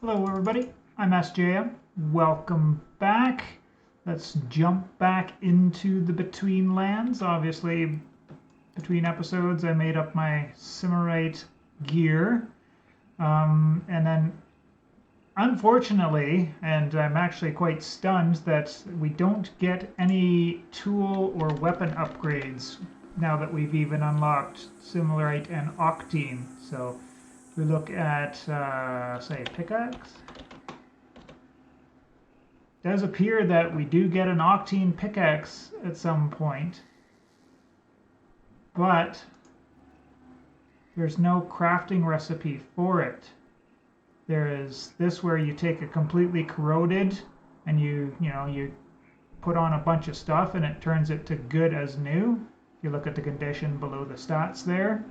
Hello everybody, I'm SJM. Welcome back. Let's jump back into the Between Lands. Obviously, between episodes I made up my Simmerite gear. And then, unfortunately, and I'm actually quite stunned that we don't get any tool or weapon upgrades now that we've even unlocked Simmerite and Octine. So we look at, say, pickaxe. It does appear that we do get an Octine pickaxe at some point, but there's no crafting recipe for it. There is this where you take a completely corroded and you put on a bunch of stuff and it turns it to good as new. If you look at the condition below the stats there.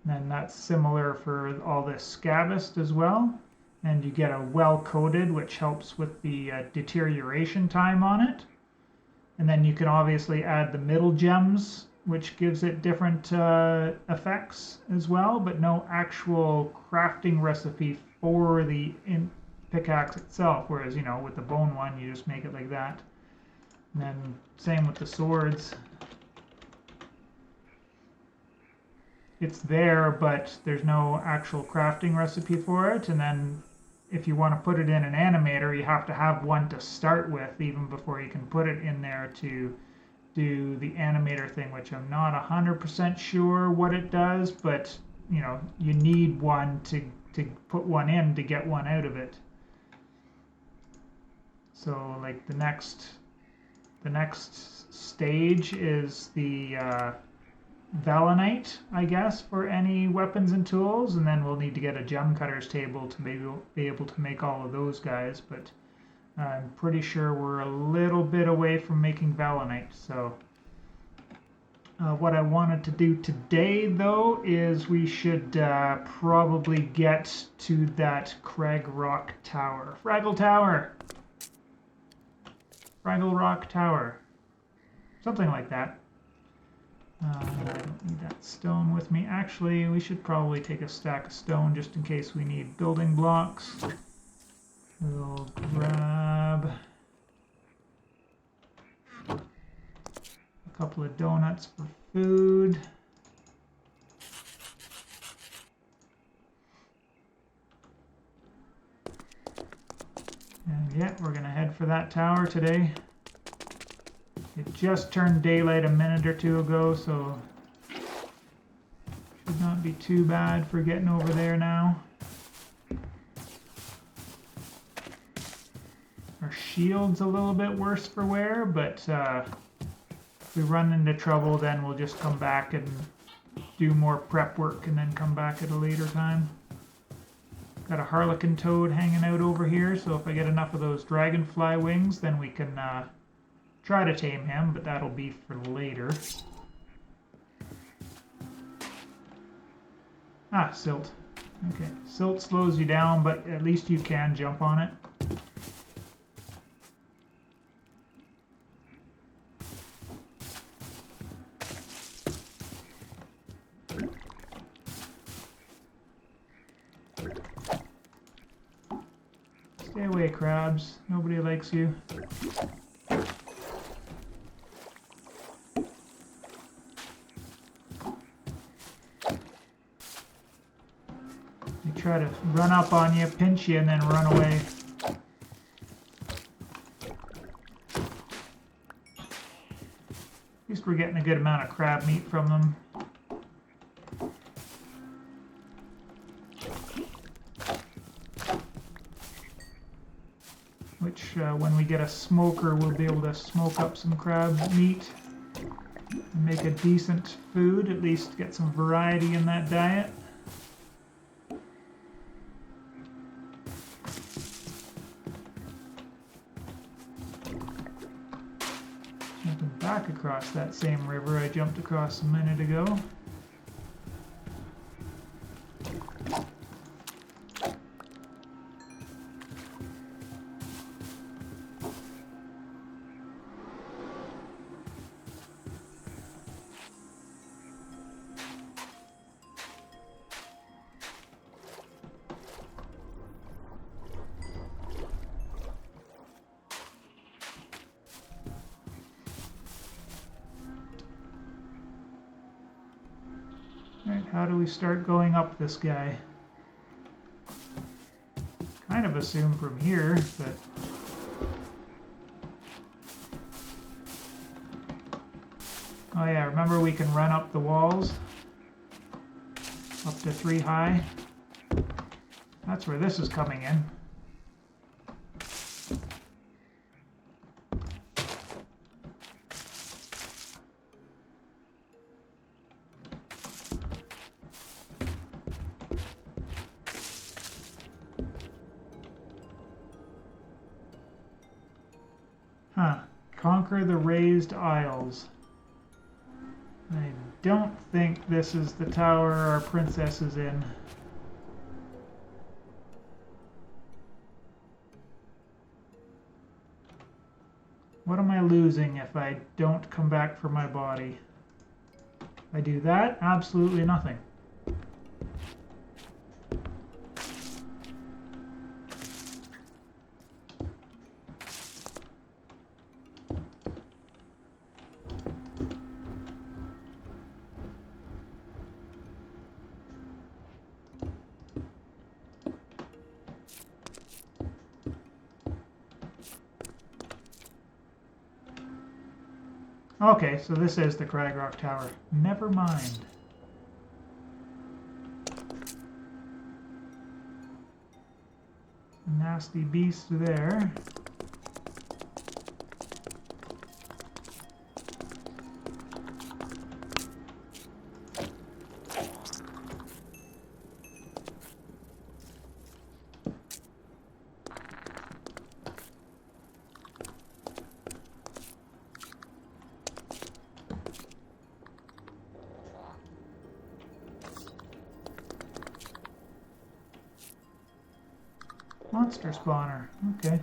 And that's similar for all this scabist as well. And you get a well-coated, which helps with the deterioration time on it. And then you can obviously add the middle gems, which gives it different effects as well, but no actual crafting recipe for the pickaxe itself. Whereas, with the bone one, you just make it like that. And then same with the swords. It's there, but there's no actual crafting recipe for it. And then if you want to put it in an animator, you have to have one to start with even before you can put it in there to do the animator thing, which I'm not 100% sure what it does, but you need one to put one in to get one out of it. So like the next stage is the Valinite, I guess, for any weapons and tools, and then we'll need to get a gem cutter's table to maybe be able to make all of those guys, but I'm pretty sure we're a little bit away from making Valinite. So what I wanted to do today, though, is we should probably get to that Cragrock Tower. Fraggle Tower! Fraggle Rock Tower. Something like that. I don't need that stone with me. Actually, we should probably take a stack of stone just in case we need building blocks. We'll grab a couple of donuts for food. And yeah, we're gonna head for that tower today. It just turned daylight a minute or two ago, so should not be too bad for getting over there now. Our shield's a little bit worse for wear, but if we run into trouble, then we'll just come back and do more prep work and then come back at a later time. Got a harlequin toad hanging out over here, so if I get enough of those dragonfly wings, then we can try to tame him, but that'll be for later. Ah, silt. Okay, silt slows you down, but at least you can jump on it. Stay away, crabs. Nobody likes you. Try to run up on you, pinch you, and then run away. At least we're getting a good amount of crab meat from them. Which, when we get a smoker, we'll be able to smoke up some crab meat and make a decent food, at least get some variety in that diet. Back across that same river I jumped across a minute ago. how do we start going up this guy? Kind of assume from here, but... Oh yeah, remember we can run up the walls? Up to 3 high. That's where this is coming in. Huh. Conquer the raised isles. I don't think this is the tower our princess is in. What am I losing if I don't come back for my body? If I do that, absolutely nothing. Okay, so this is the Cragrock Tower. Never mind. Nasty beast there. Monster spawner, okay.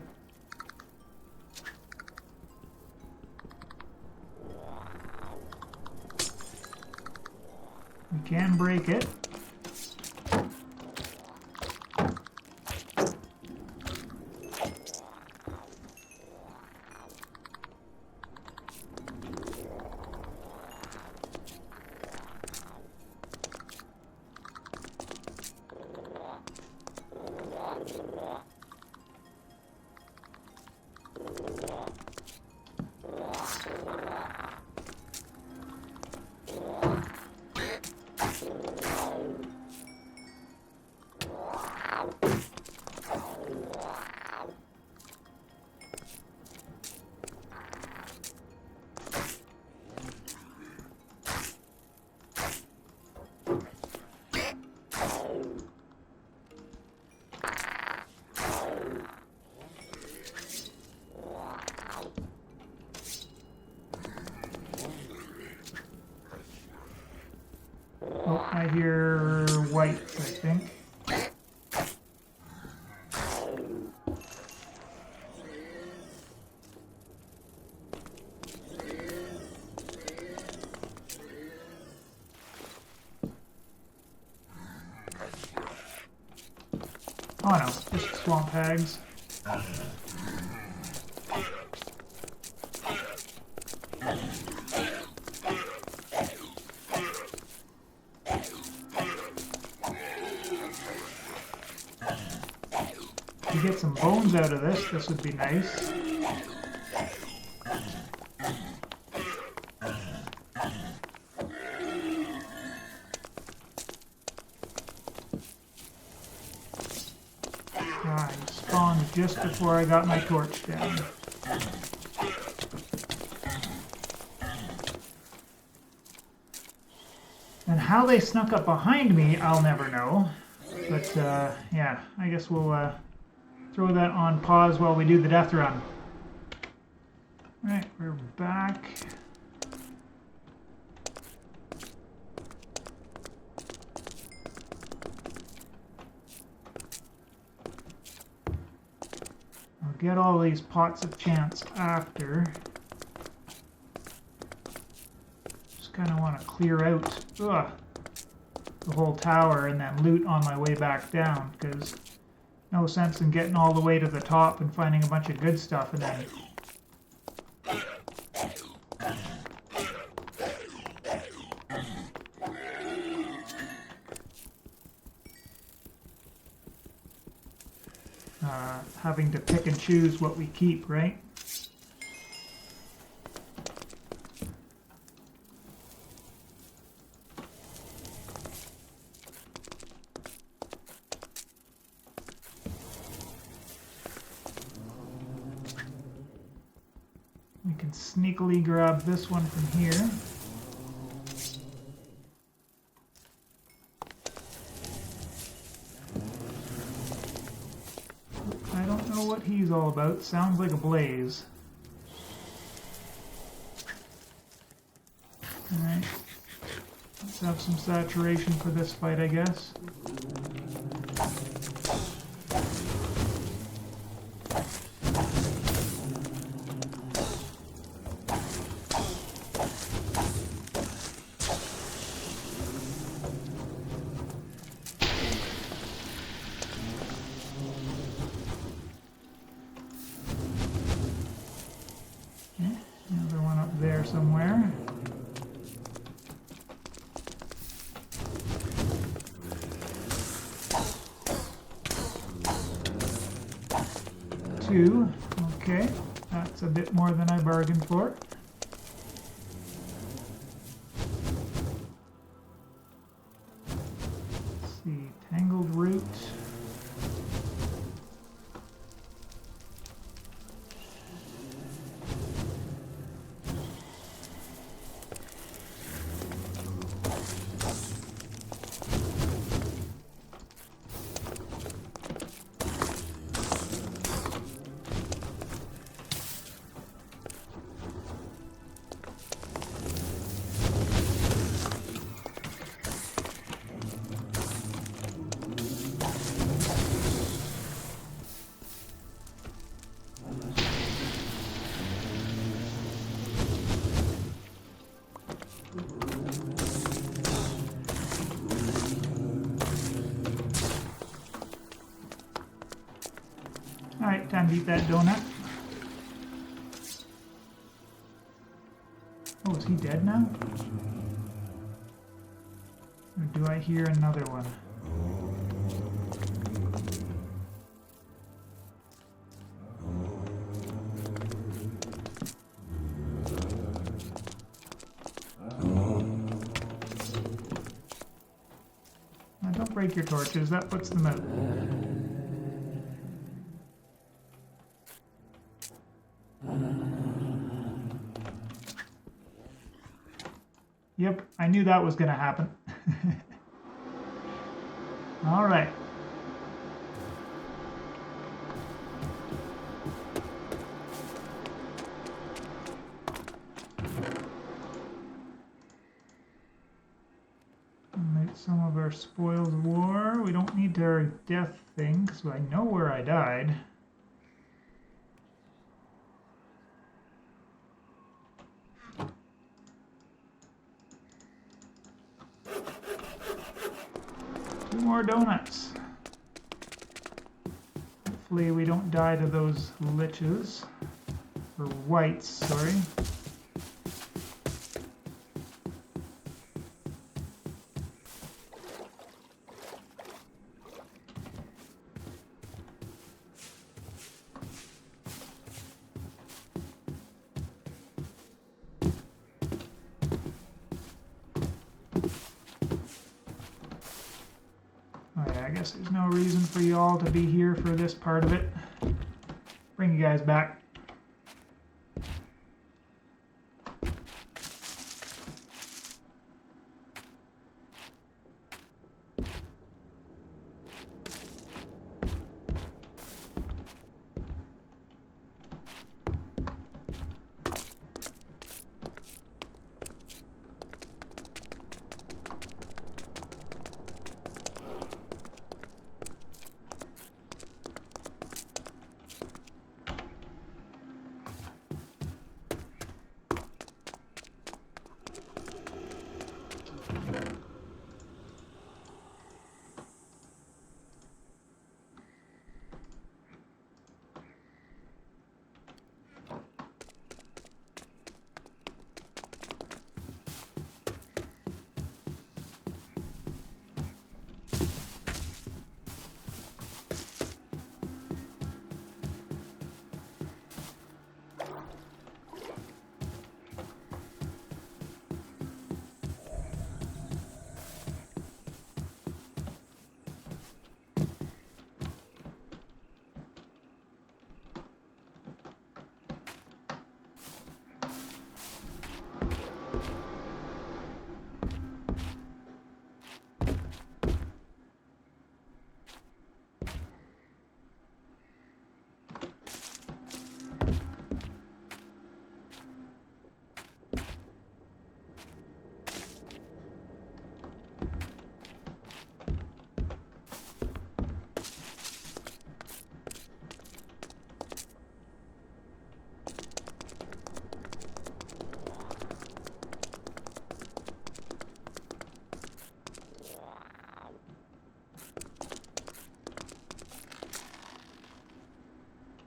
We can break it. Oh, I hear whites, I think. Oh no, just swamp hags. To get some bones out of this would be nice. Ah, he spawned just before I got my torch down. And how they snuck up behind me, I'll never know. But, yeah, I guess we'll, throw that on pause while we do the death run. Alright, we're back. I'll get all these pots of chance after. Just kind of want to clear out the whole tower and then loot on my way back down, because no sense in getting all the way to the top and finding a bunch of good stuff and then... having to pick and choose what we keep, right? We can sneakily grab this one from here. I don't know what he's all about. Sounds like a blaze. Alright. Let's have some saturation for this fight, I guess. Another one up there somewhere. Two. Okay, that's a bit more than I bargained for. Let's see, tangled root. Alright, time to eat that donut. Oh, is he dead now? Or do I hear another one? Now, don't break your torches, that puts them out. Yep, I knew that was going to happen. All right. Make some of our spoils of war. We don't need our death thing, because I know where I died. More donuts. Hopefully we don't die to those liches. Or whites, sorry. I guess there's no reason for you all to be here for this part of it. Bring you guys back.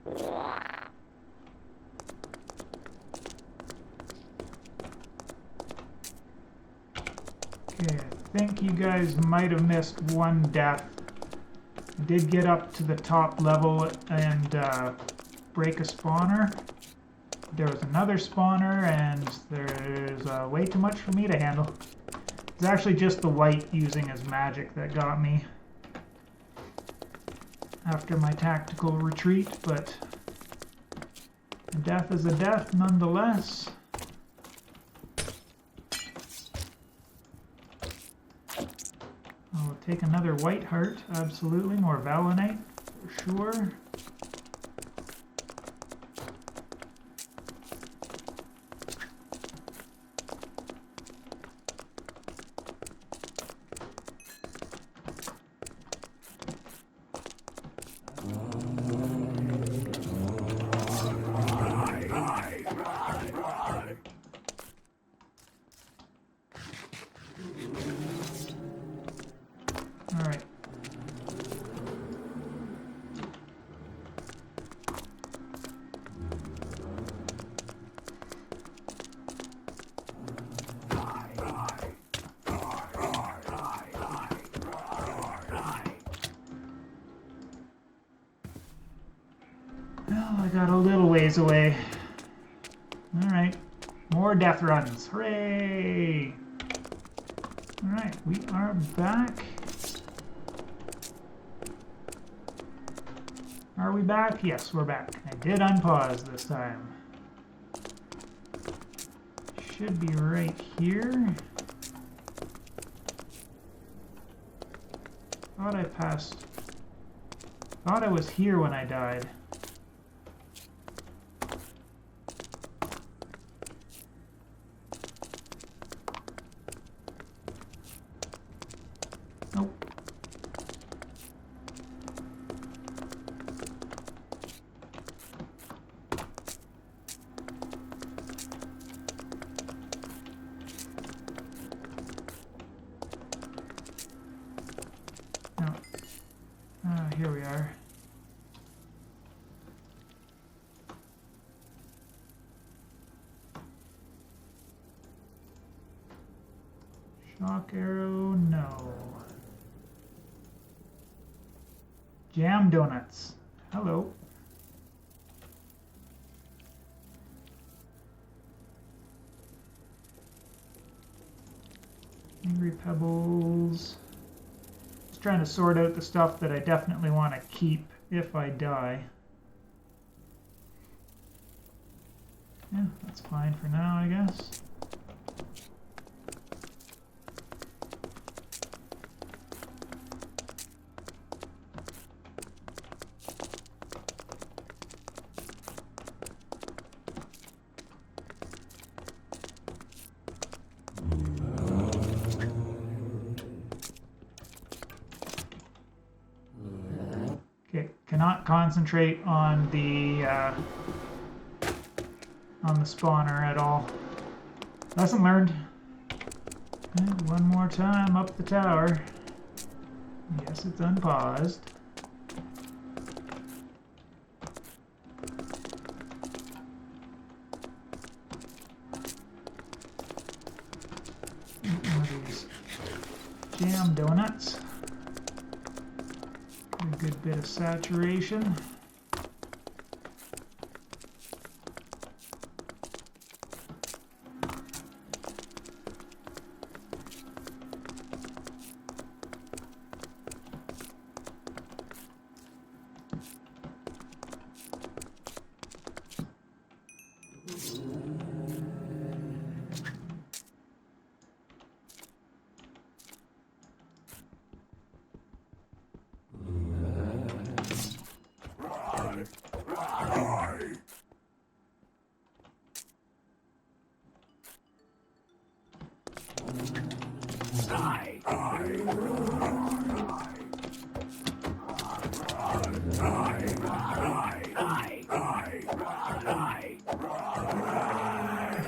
Okay, I think you guys might have missed one death. I did get up to the top level and break a spawner. There was another spawner, and there's way too much for me to handle. It's actually just the white using his magic that got me after my tactical retreat, but a death is a death nonetheless. I'll take another white heart, absolutely. More Valinite, for sure. Alright. Well, I got a little ways away. Alright. More death runs. Hooray! Alright, we are back. Are we back? Yes, we're back. I did unpause this time. Should be right here. Thought I passed. Thought I was here when I died. Nope. Here we are. Shock arrow, no. Jam donuts. Hello. Angry pebbles. Trying to sort out the stuff that I definitely want to keep if I die. Yeah, that's fine for now, I guess. Cannot concentrate on the spawner at all. Lesson learned. And one more time up the tower. Yes, it's unpaused. One of these jam donuts. A good bit of saturation.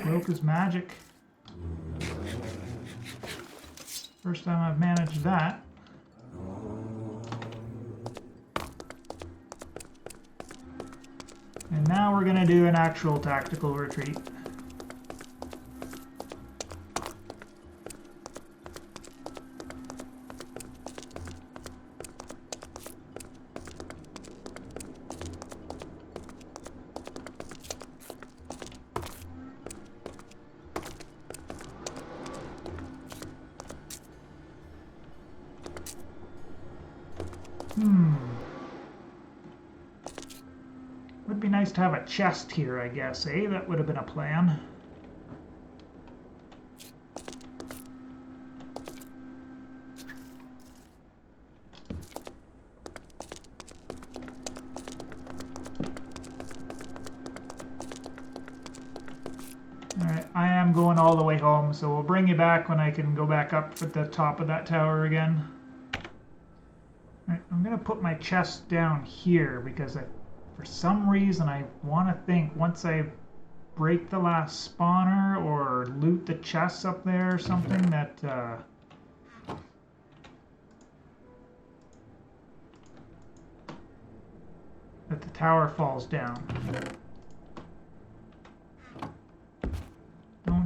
Broke his magic. First time I've managed that. And now we're going to do an actual tactical retreat. Would be nice to have a chest here, I guess, eh? That would have been a plan. Alright, I am going all the way home, so we'll bring you back when I can go back up at the top of that tower again. Alright, I'm going to put my chest down here because for some reason I want to think once I break the last spawner or loot the chests up there or something that the tower falls down.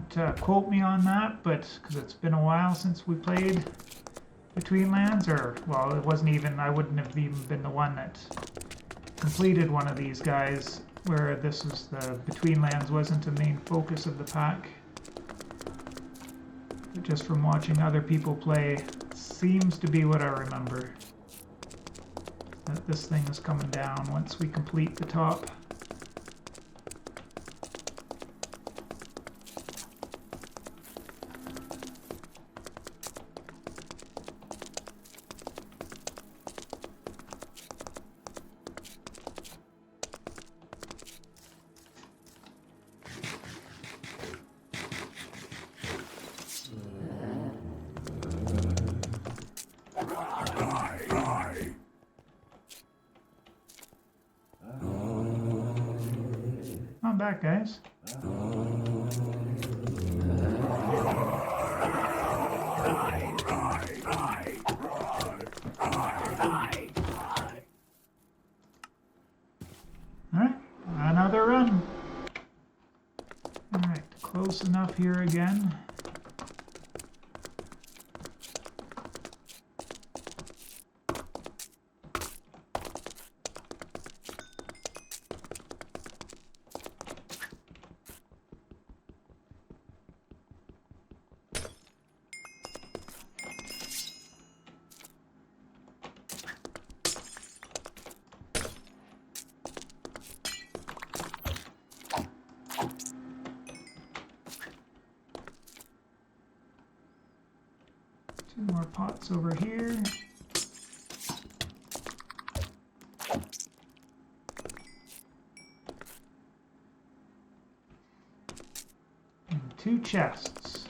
Don't quote me on that, but because it's been a while since we played Between Lands, or well, it wasn't even, I wouldn't have even been the one that completed one of these guys where this is the Between Lands wasn't the main focus of the pack. But just from watching other people play, seems to be what I remember. That this thing is coming down once we complete the top. Come back, guys. Alright, another run. Alright, close enough here again. Two more pots over here. And two chests.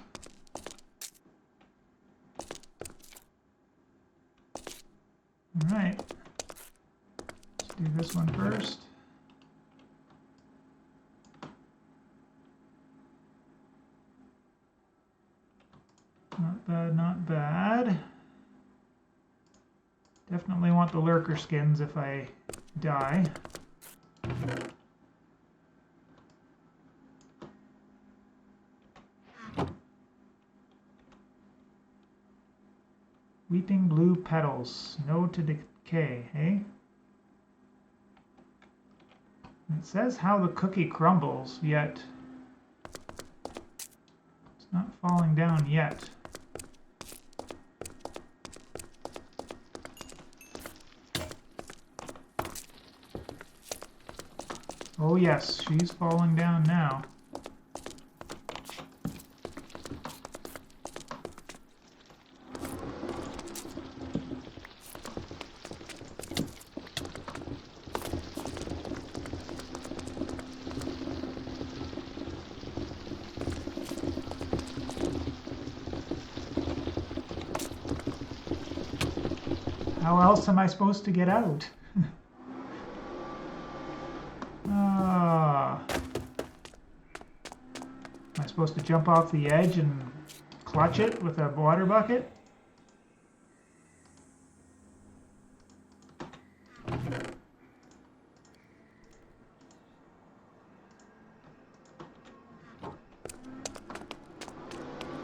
All right. Let's do this one first. Not bad, not bad. Definitely want the lurker skins if I die. Weeping blue petals, no to decay, eh? It says how the cookie crumbles, yet it's not falling down yet. Oh yes, she's falling down now. How else am I supposed to get out? Am I supposed to jump off the edge and clutch it with a water bucket?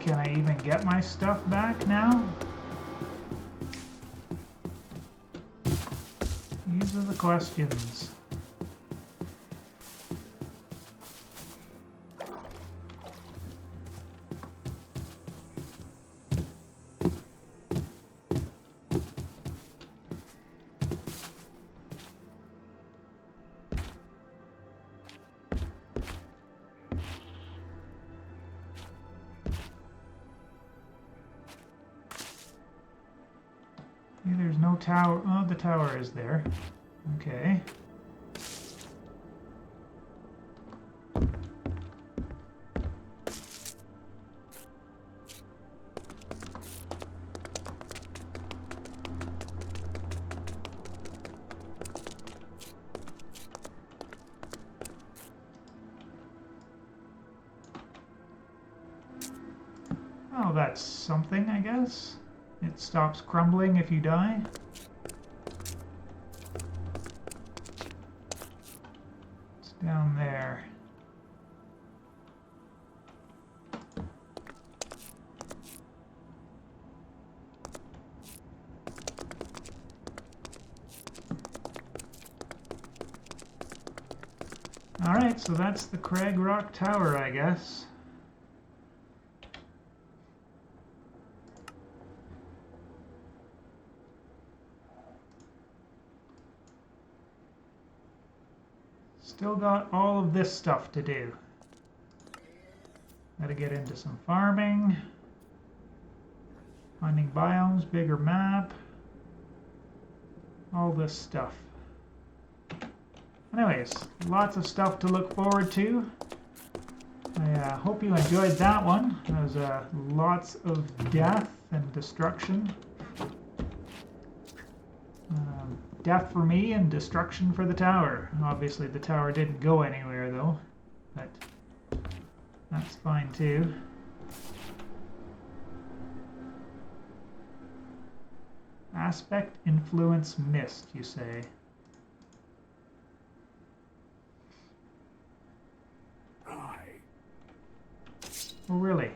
Can I even get my stuff back now? These are the questions. There's no tower. Oh, the tower is there. Okay. Oh, that's something, I guess. It stops crumbling if you die. It's down there. Alright, so that's the Cragrock Tower, I guess. Still got all of this stuff to do. Gotta get into some farming. Finding biomes, bigger map. All this stuff. Anyways, lots of stuff to look forward to. I hope you enjoyed that one. There was lots of death and destruction. Death for me and destruction for the tower. Obviously the tower didn't go anywhere though, but that's fine too. Aspect influence missed, you say? Oh, really?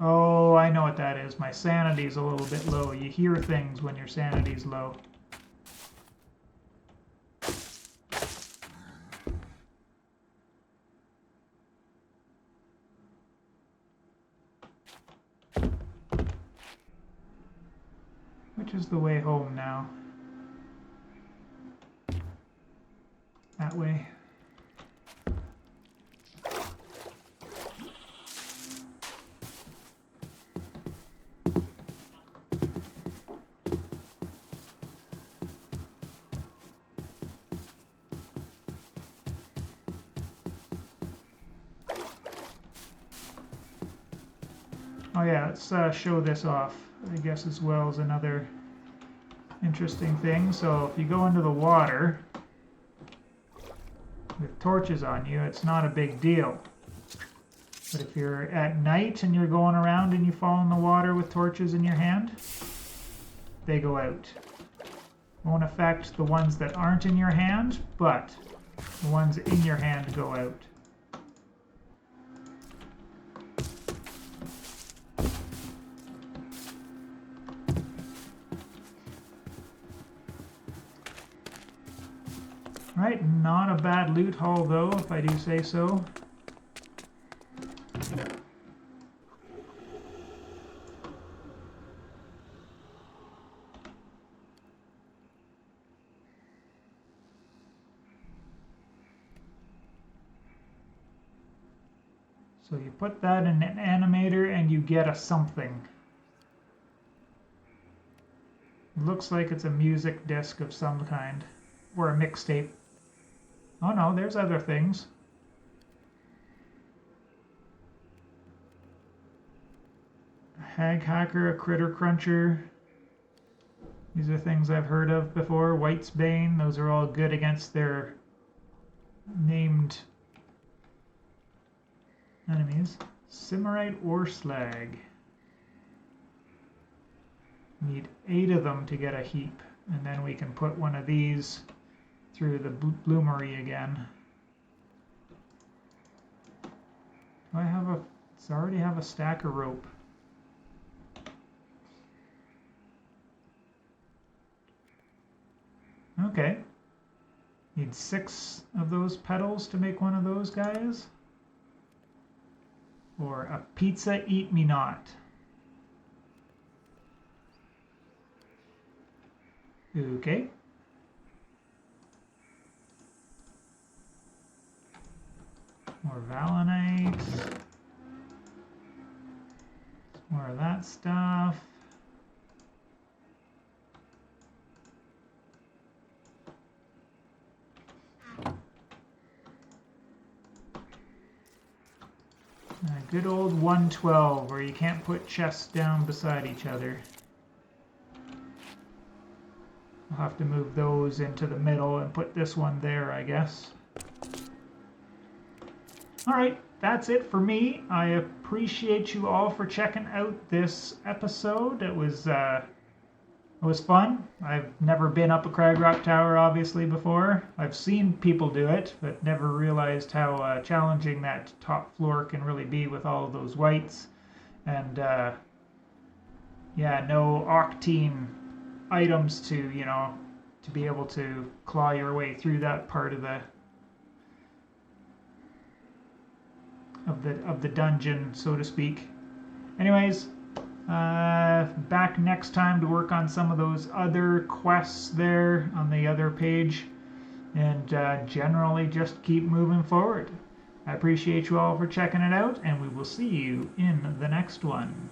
Oh, I know what that is. My sanity's a little bit low. You hear things when your sanity's low. Which is the way home now? That way. Oh yeah, let's show this off, I guess, as well as another interesting thing. So if you go into the water with torches on you, it's not a big deal. But if you're at night and you're going around and you fall in the water with torches in your hand, they go out. Won't affect the ones that aren't in your hand, but the ones in your hand go out. Right, not a bad loot haul though, if I do say so. So you put that in an animator and you get a something. It looks like it's a music disc of some kind, or a mixtape. Oh no, there's other things. A hag hacker, a critter cruncher. These are things I've heard of before. White's Bane, those are all good against their named enemies. Simmerite ore slag. Need 8 of them to get a heap, and then we can put one of these through the bloomery again. Do I have a... Does I already have a stack of rope? Okay. Need 6 of those petals to make one of those guys. Or a pizza eat me not. Okay. More Valinite. More of that stuff. A good old 112 where you can't put chests down beside each other. I'll have to move those into the middle and put this one there, I guess. Alright, that's it for me. I appreciate you all for checking out this episode. It was fun. I've never been up a Cragrock tower, obviously, before. I've seen people do it, but never realized how challenging that top floor can really be with all of those whites. And, yeah, no octane items to, you know, to be able to claw your way through that part of the dungeon, so to speak. Anyways, back next time to work on some of those other quests there on the other page, and generally just keep moving forward. I appreciate you all for checking it out, and we will see you in the next one.